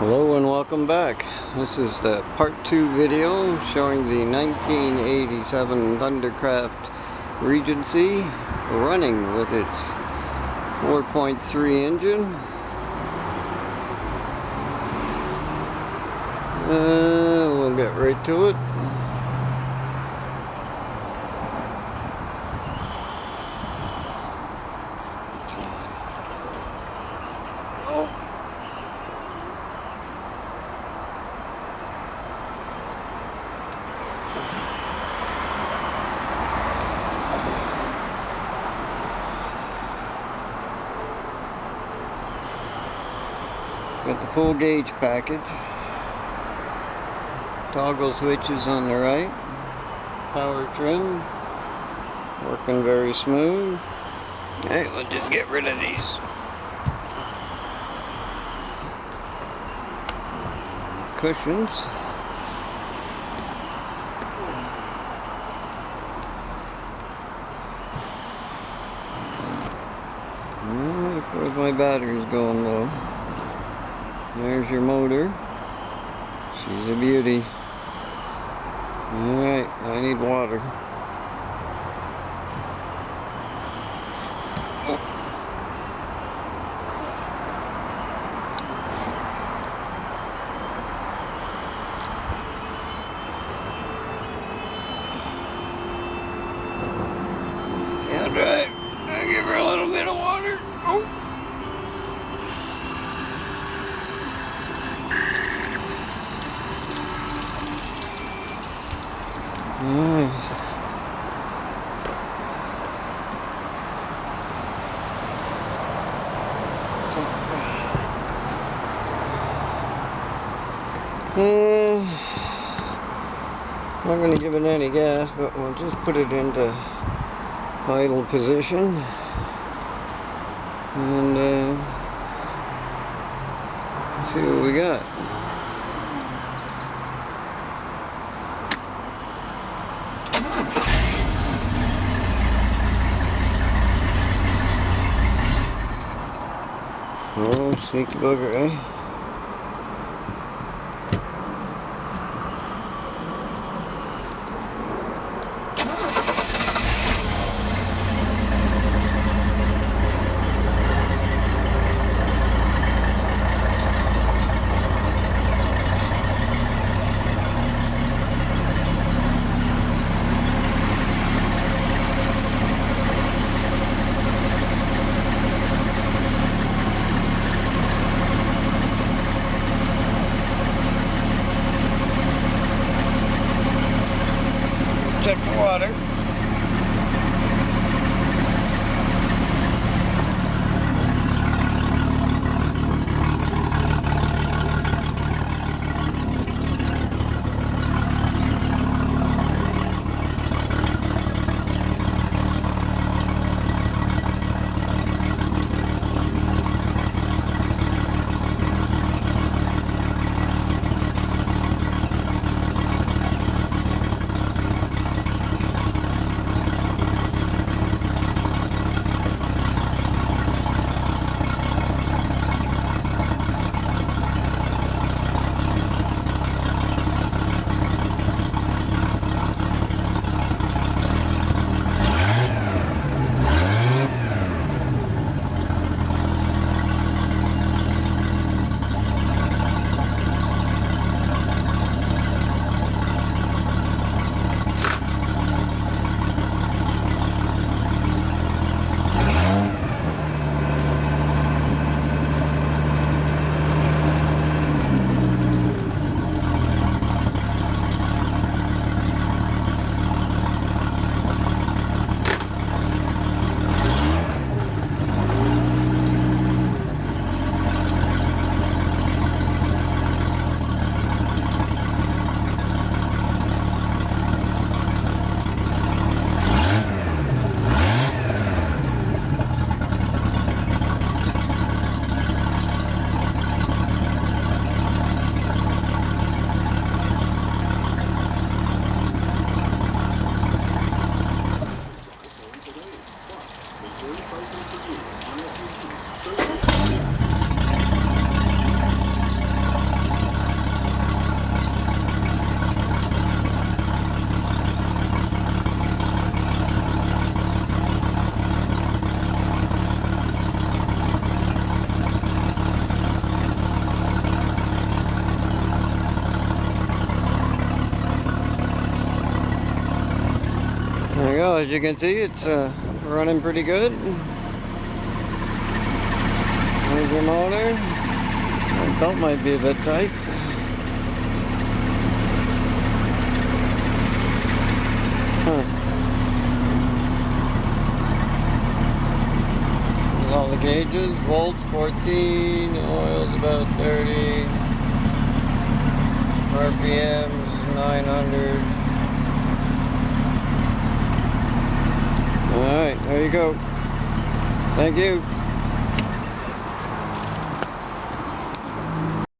Hello and welcome back. This is the part 2 video showing the 1987 Thundercraft Regency running with its 4.3 engine. We'll get right to it. Got the full gauge package, toggle switches on the right, power trim, working very smooth. Hey, let's just get rid of these. Cushions. Of course my battery's going low. There's your motor. She's a beauty. Alright, I need water. Sounds right. I'll give her a little bit of water. Oh. Nice. Not going to give it any gas, but we'll just put it into idle position and see what we got. Oh, sneaky bugger, eh? Check the water. go. As you can see, it's running pretty good. There's your motor. The belt might be a bit tight. There's all the gauges. Volts 14, oil's about 30, RPMs 900. Alright, there you go. Thank you.